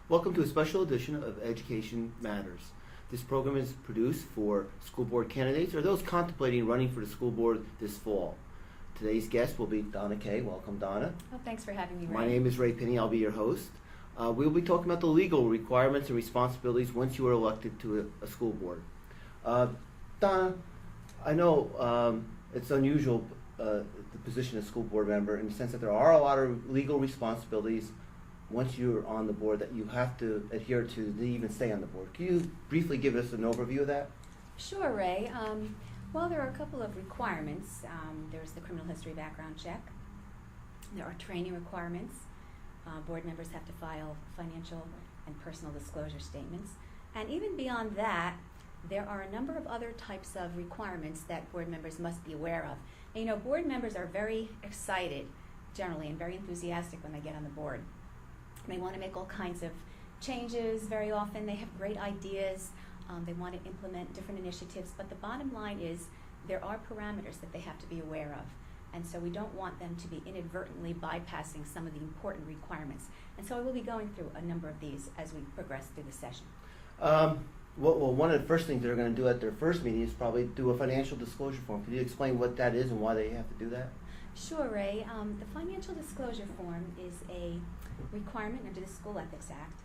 Welcome to a special edition of Education Matters. This program is produced for school board candidates or those contemplating running for the school board this fall. Today's guest will be Donna Kaye. Welcome, Donna. Well, thanks for having me, Ray. My name is Ray Pinney. I'll be your host. We will be talking about the legal requirements and responsibilities once you are elected to a school board. Donna, I know it's unusual, the position of school board member, in the sense that there are a lot of legal responsibilities once you're on the board that you have to adhere to even stay on the board. Can you briefly give us an overview of that? Sure, Ray. Well, there are a couple of requirements. There's the criminal history background check. There are training requirements. Board members have to file financial and personal disclosure statements. And even beyond that, there are a number of other types of requirements that board members must be aware of. And, you know, board members are very excited, generally, and very enthusiastic when they get on the board. They want to make all kinds of changes very often. They have great ideas. They want to implement different initiatives. But the bottom line is there are parameters that they have to be aware of. And so we don't want them to be inadvertently bypassing some of the important requirements. And so I will be going through a number of these as we progress through the session. Well, one of the first things they're going to do at their first meeting is probably do a financial disclosure form. Could you explain what that is and why they have to do that? Sure, Ray. The financial disclosure form is a requirement under the School Ethics Act.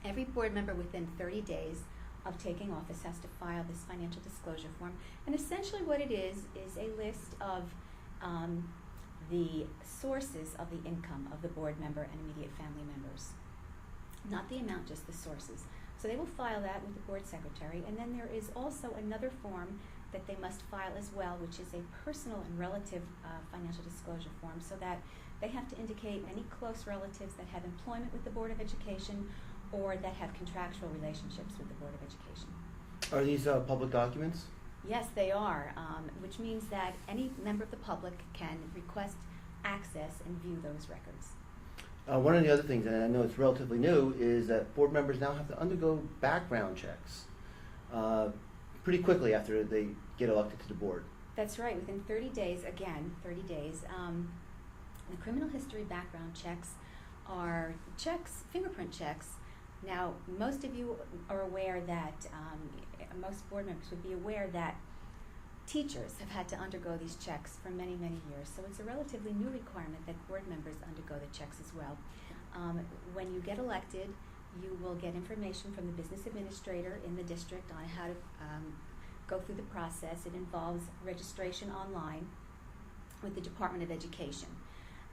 Every board member within 30 days of taking office has to file this financial disclosure form. And essentially what it is a list of the sources of the income of the board member and immediate family members. Not the amount, just the sources. So they will file that with the board secretary, and then there is also another form that they must file as well, which is a personal and relative financial disclosure form, so that they have to indicate any close relatives that have employment with the Board of Education or that have contractual relationships with the Board of Education. Are these public documents? Yes, they are, which means that any member of the public can request access and view those records. One of the other things, and I know it's relatively new, is that board members now have to undergo background checks pretty quickly after they get elected to the board. That's right. Within 30 days, again, 30 days, the criminal history background checks are checks, fingerprint checks. Now, most of you are aware that, most board members would be aware that teachers have had to undergo these checks for many, many years. So it's a relatively new requirement that board members undergo the checks as well. When you get elected, you will get information from the business administrator in the district on how to go through the process. It involves registration online with the Department of Education.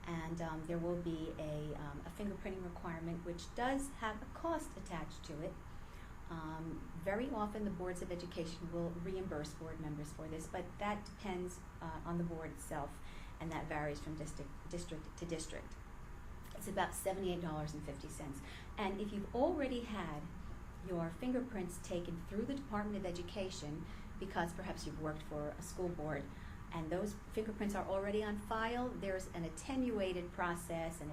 And there will be a fingerprinting requirement, which does have a cost attached to it. Very often the boards of education will reimburse board members for this, but that depends on the board itself, and that varies from district to district. It's about $78.50. And if you've already had your fingerprints taken through the Department of Education, because perhaps you've worked for a school board, and those fingerprints are already on file, there's an attenuated process and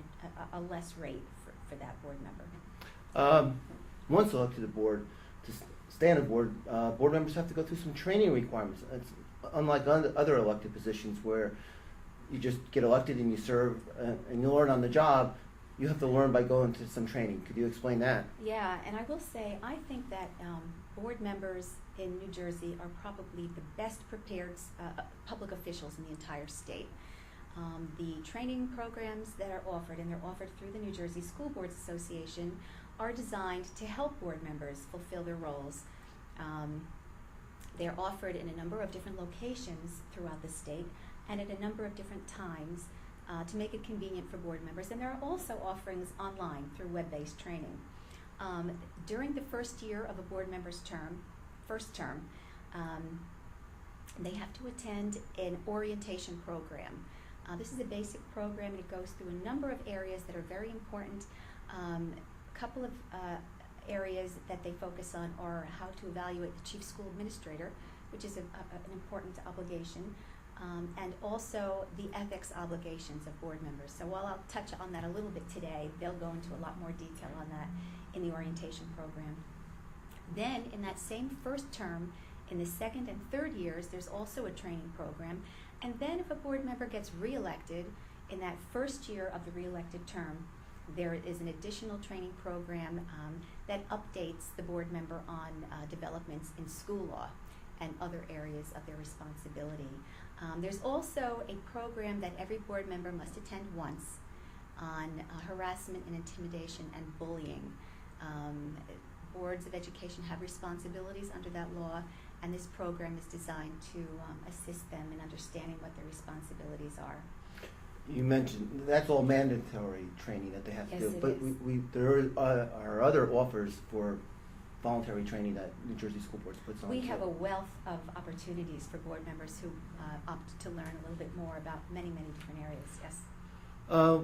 a less rate for that board member. Once elected to the board, to stay on the board, board members have to go through some training requirements. It's unlike other elected positions where you just get elected and you serve and you learn on the job. You have to learn by going to some training. Could you explain that? Yeah, and I will say, I think that board members in New Jersey are probably the best prepared public officials in the entire state. The training programs that are offered, and they're offered through the New Jersey School Boards Association, are designed to help board members fulfill their roles. They're offered in a number of different locations throughout the state and at a number of different times to make it convenient for board members. And there are also offerings online through web-based training. During the first year of a board member's first term, they have to attend an orientation program. This is a basic program, and it goes through a number of areas that are very important. A couple of areas that they focus on are how to evaluate the chief school administrator, which is an important obligation, and also the ethics obligations of board members. So while I'll touch on that a little bit today, they'll go into a lot more detail on that in the orientation program. Then in that same first term, in the second and third years, there's also a training program. And then if a board member gets reelected in that first year of the reelected term, There is an additional training program that updates the board member on developments in school law and other areas of their responsibility. There's also a program that every board member must attend once on harassment and intimidation and bullying. Boards of education have responsibilities under that law, and this program is designed to assist them in understanding what their responsibilities are. You mentioned that's all mandatory training that they have to Yes, do, it but is. there are other offers for voluntary training that New Jersey School Board puts on. We too. have a wealth of opportunities for board members who opt to learn a little bit more about many, many different areas. Yes.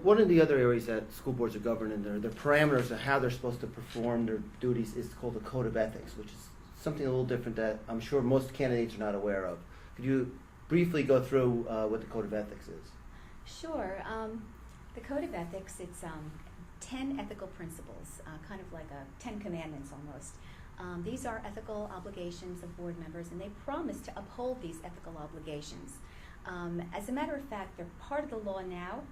One of the other areas that school boards are governed in, their parameters of how they're supposed to perform their duties is called the Code of Ethics, which is something a little different that I'm sure most candidates are not aware of. Could you briefly go through what the Code of Ethics is? Sure. The Code of Ethics, it's 10 ethical principles, kind of like a 10 commandments almost. These are ethical obligations of board members, and they promise to uphold these ethical obligations. As a matter of fact, they're part of the law now,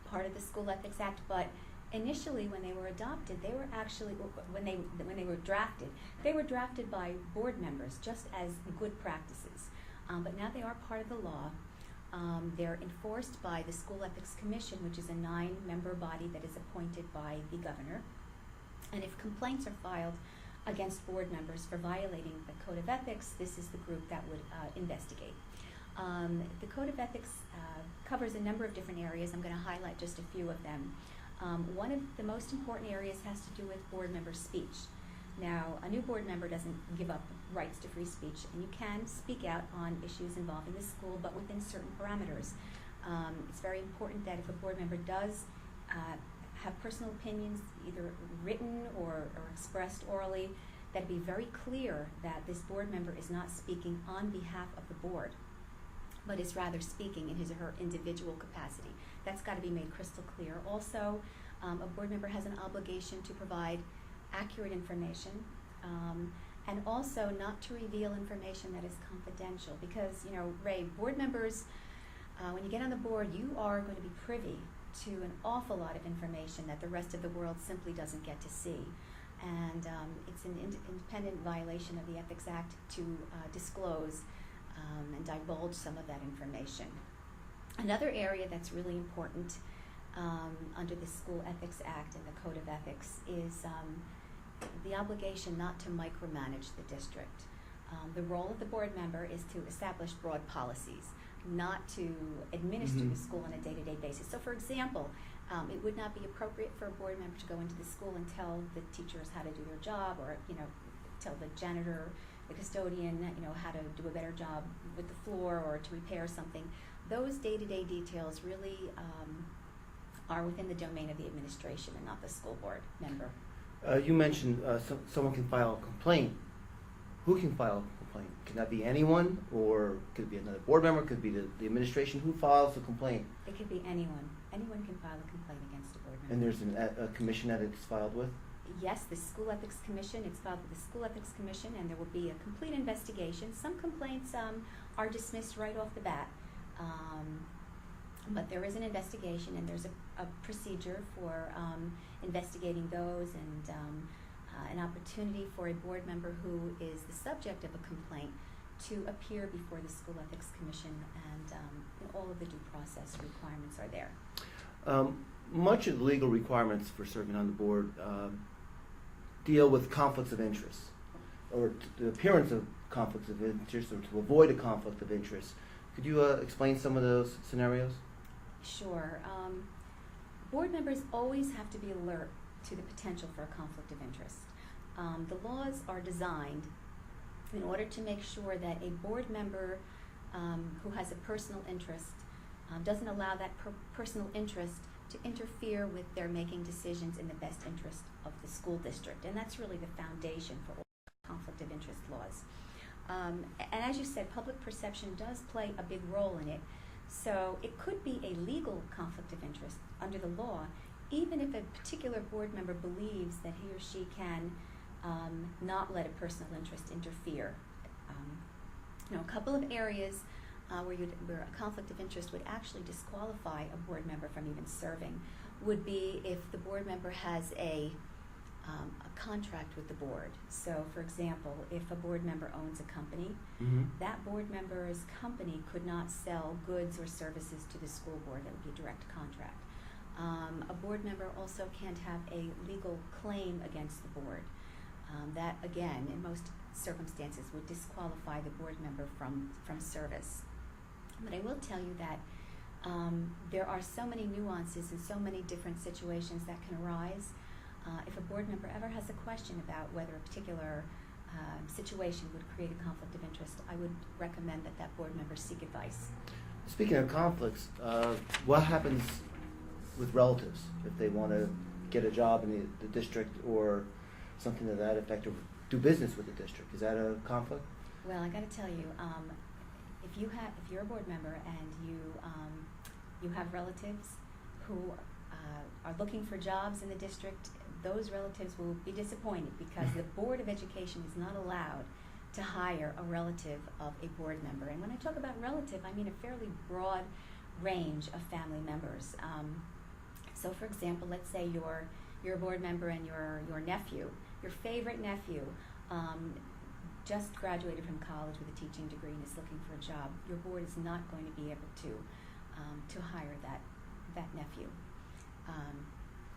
part of the School Ethics Act, but initially when they were adopted, they were actually, when they were drafted by board members just as good practices. But now they are part of the law. They're enforced by the School Ethics Commission, which is a 9-member body that is appointed by the governor. And if complaints are filed against board members for violating the Code of Ethics, this is the group that would investigate. The Code of Ethics covers a number of different areas. I'm going to highlight just a few of them. One of the most important areas has to do with board member speech. Now, a new board member doesn't give up rights to free speech, and you can speak out on issues involving the school, but within certain parameters. It's very important that if a board member does have personal opinions, either written or expressed orally, that it be very clear that this board member is not speaking on behalf of the board, but is rather speaking in his or her individual capacity. That's got to be made crystal clear. Also, a board member has an obligation to provide accurate information, and also not to reveal information that is confidential, because, you know, Ray, board members, when you get on the board, you are going to be privy to an awful lot of information that the rest of the world simply doesn't get to see. And it's an independent violation of the Ethics Act to disclose and divulge some of that information. Another area that's really important under the School Ethics Act and the Code of Ethics is the obligation not to micromanage the district. The role of the board member is to establish broad policies, not to administer the school on a day-to-day basis. So, for example, it would not be appropriate for a board member to go into the school and tell the teachers how to do their job, or, you know, tell the janitor, the custodian, you know, how to do a better job with the floor or to repair something. Those day-to-day details really are within the domain of the administration and not the school board member. You mentioned someone can file a complaint. Who can file a complaint? Can that be anyone, or could it be another board member? Could it be the administration? Who files the complaint? It could be anyone. Anyone can file a complaint against a board member. And there's a commission that it's filed with? Yes, the School Ethics Commission. It's filed with the School Ethics Commission, and there will be a complete investigation. Some complaints are dismissed right off the bat, but there is an investigation, and there's a procedure for investigating those, and an opportunity for a board member who is the subject of a complaint to appear before the School Ethics Commission, and all of the due process requirements are there. Much of the legal requirements for serving on the board deal with conflicts of interest, or the appearance of conflicts of interest, or to avoid a conflict of interest. Could you explain some of those scenarios? Sure. Board members always have to be alert to the potential for a conflict of interest. The laws are designed in order to make sure that a board member who has a personal interest doesn't allow that personal interest to interfere with their making decisions in the best interest of the school district. And that's really the foundation for all conflict of interest laws. And as you said, public perception does play a big role in it. So it could be a legal conflict of interest under the law, even if a particular board member believes that he or she can not let a personal interest interfere. A couple of areas where a conflict of interest would actually disqualify a board member from even serving would be if the board member has a contract with the board. So, for example, if a board member owns a company, that board member's company could not sell goods or services to the school board. That would be a direct contract. A board member also can't have a legal claim against the board. That, again, in most circumstances would disqualify the board member from service. But I will tell you that there are so many nuances and so many different situations that can arise. If a board member ever has a question about whether a particular situation would create a conflict of interest, I would recommend that that board member seek advice. Speaking of conflicts, what happens with relatives if they want to get a job in the district or something to that effect, or do business with the district? Is that a conflict? Well, I got to tell you, if you're a board member and you have relatives who are looking for jobs in the district, those relatives will be disappointed because the Board of Education is not allowed to hire a relative of a board member. And when I talk about relative, I mean a fairly broad range of family members. So, for example, let's say you're a board member and your nephew, your favorite nephew, just graduated from college with a teaching degree and is looking for a job. Your board is not going to be able to hire that nephew.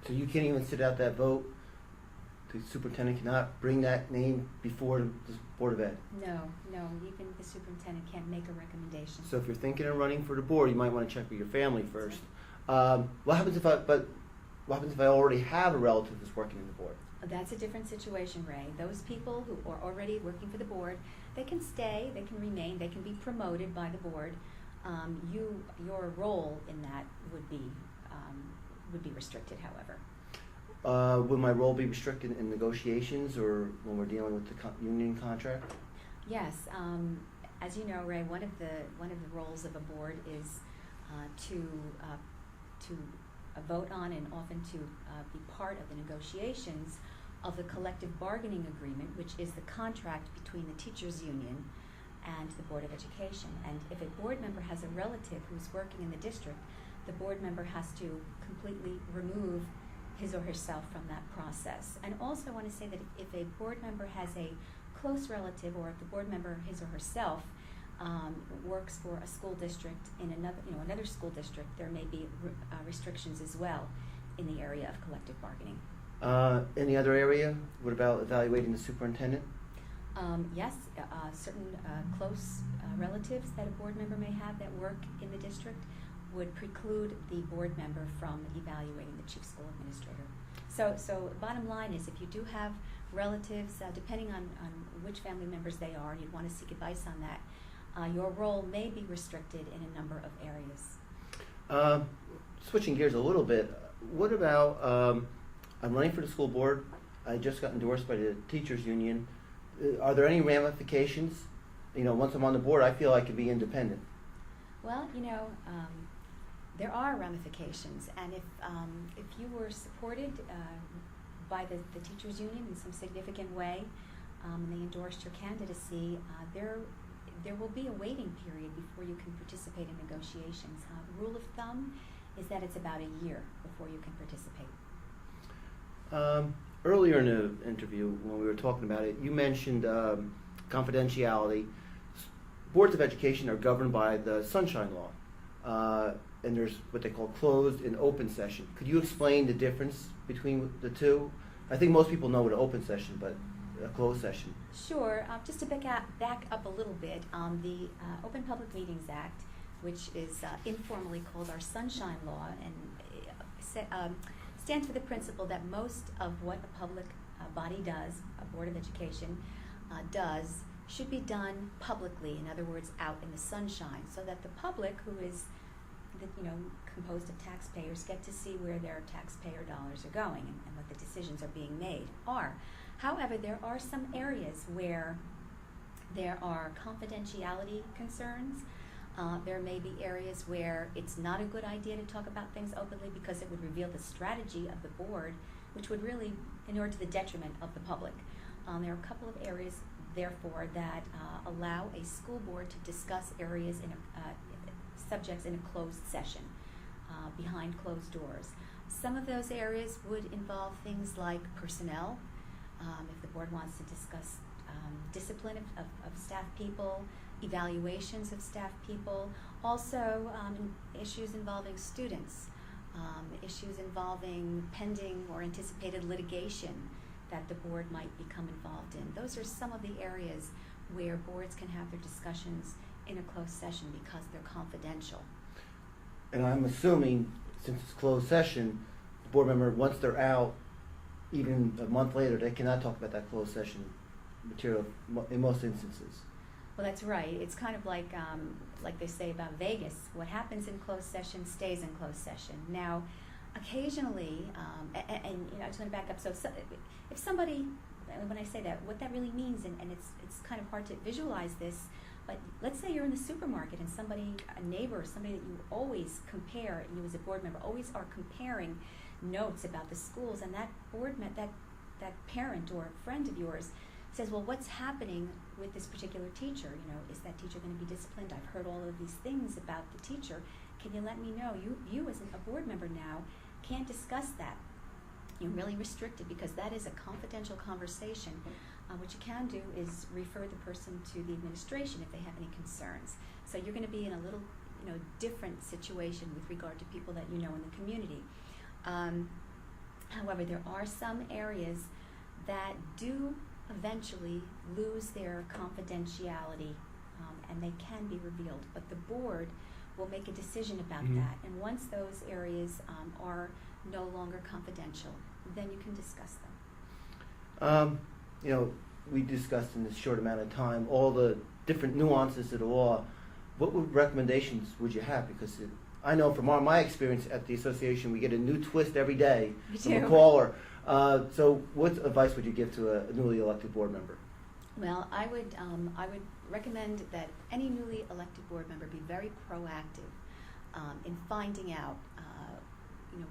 So you can't even sit out that vote? The superintendent cannot bring that name before the Board of Ed? No, even the superintendent can't make a recommendation. So if you're thinking of running for the board, you might want to check with your family first. What happens if I already have a relative that's working in the board? That's a different situation, Ray. Those people who are already working for the board, they can stay, they can remain, they can be promoted by the board. Your role in that would be restricted, however. Will my role be restricted in negotiations or when we're dealing with the union contract? Yes. As you know, Ray, one of the roles of a board is to vote on and often to be part of the negotiations of the collective bargaining agreement, which is the contract between the teachers' union and the Board of Education. And if a board member has a relative who's working in the district, the board member has to completely remove his or herself from that process. And also I want to say that if a board member has a close relative, or if the board member, his or herself, works for a school district in another school district, there may be restrictions as well in the area of collective bargaining. Any other area? What about evaluating the superintendent? Yes, certain close relatives that a board member may have that work in the district would preclude the board member from evaluating the chief school administrator. So bottom line is, if you do have relatives, depending on which family members they are, and you'd want to seek advice on that, your role may be restricted in a number of areas. Switching gears a little bit, what about, I'm running for the school board, I just got endorsed by the teachers union. Are there any ramifications? Once I'm on the board, I feel I can be independent. Well, there are ramifications, and if you were supported by the teachers union in some significant way, and they endorsed your candidacy, there will be a waiting period before you can participate in negotiations. The rule of thumb is that it's about a year before you can participate. Earlier in the interview, when we were talking about it, you mentioned confidentiality. Boards of education are governed by the Sunshine Law, and there's what they call closed and open session. Could you explain the difference between the two? I think most people know what an open session, but a closed session. Sure. Just to back up a little bit, the Open Public Meetings Act, which is informally called our Sunshine Law, and stands for the principle that most of what a public body does, a Board of Education does, should be done publicly. In other words, out in the sunshine, so that the public, who is composed of taxpayers, get to see where their taxpayer dollars are going and what the decisions are being made are. However, there are some areas where there are confidentiality concerns. There may be areas where it's not a good idea to talk about things openly because it would reveal the strategy of the board, which would really inure to the detriment of the public. There are a couple of areas, therefore, that allow a school board to discuss areas subjects in a closed session, behind closed doors. Some of those areas would involve things like personnel, if the board wants to discuss discipline of staff people, evaluations of staff people, also issues involving students, issues involving pending or anticipated litigation that the board might become involved in. Those are some of the areas where boards can have their discussions in a closed session because they're confidential. And I'm assuming, since it's closed session, the board member, once they're out, even a month later, they cannot talk about that closed session material in most instances. Well, that's right. It's kind of like they say about Vegas. What happens in closed session stays in closed session. Now, occasionally, and I just want to back up. So if somebody, when I say that, what that really means, and it's kind of hard to visualize this, but let's say you're in the supermarket and somebody, a neighbor, somebody that you always compare, you as a board member always are comparing notes about the schools, and that that parent or friend of yours says, well, what's happening with this particular teacher? Is that teacher going to be disciplined? I've heard all of these things about the teacher. Can you let me know? You as a board member now can't discuss that. You're really restricted because that is a confidential conversation. What you can do is refer the person to the administration if they have any concerns. So you're going to be in a little, different situation with regard to people that you know in the community. However, there are some areas that do eventually lose their confidentiality, and they can be revealed. But the board will make a decision about that. And once those areas are no longer confidential, then you can discuss them. We discussed in this short amount of time all the different nuances of the law. What recommendations would you have? Because I know from my experience at the association, we get a new twist every day from a caller. So what advice would you give to a newly elected board member? Well, I would recommend that any newly elected board member be very proactive in finding out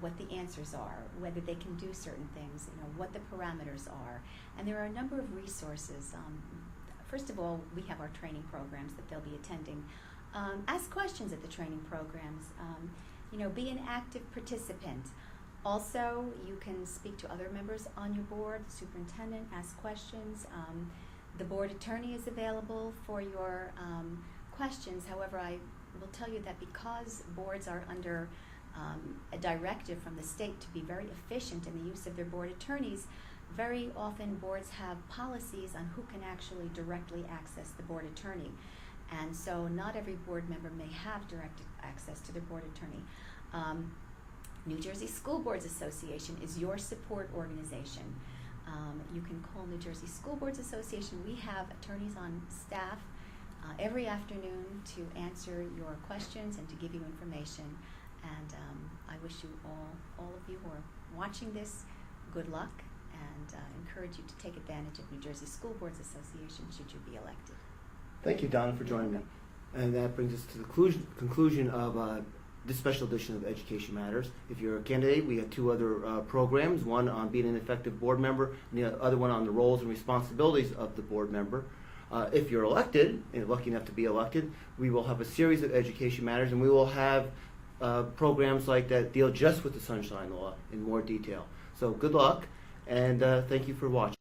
what the answers are, whether they can do certain things, what the parameters are. And there are a number of resources. First of all, we have our training programs that they'll be attending. Ask questions at the training programs. Be an active participant. Also, you can speak to other members on your board, the superintendent, ask questions. The board attorney is available for your questions. However, I will tell you that because boards are under a directive from the state to be very efficient in the use of their board attorneys, very often boards have policies on who can actually directly access the board attorney. And so not every board member may have direct access to their board attorney. New Jersey School Boards Association is your support organization. You can call New Jersey School Boards Association. We have attorneys on staff every afternoon to answer your questions and to give you information. And I wish you all of you who are watching this, good luck, and encourage you to take advantage of New Jersey School Boards Association should you be elected. Thank you, Donna, for joining me. And that brings us to the conclusion of this special edition of Education Matters. If you're a candidate, we have two other programs, one on being an effective board member and the other one on the roles and responsibilities of the board member. If you're elected, and lucky enough to be elected, we will have a series of Education Matters, and we will have programs like that deal just with the Sunshine Law in more detail. So good luck, and thank you for watching.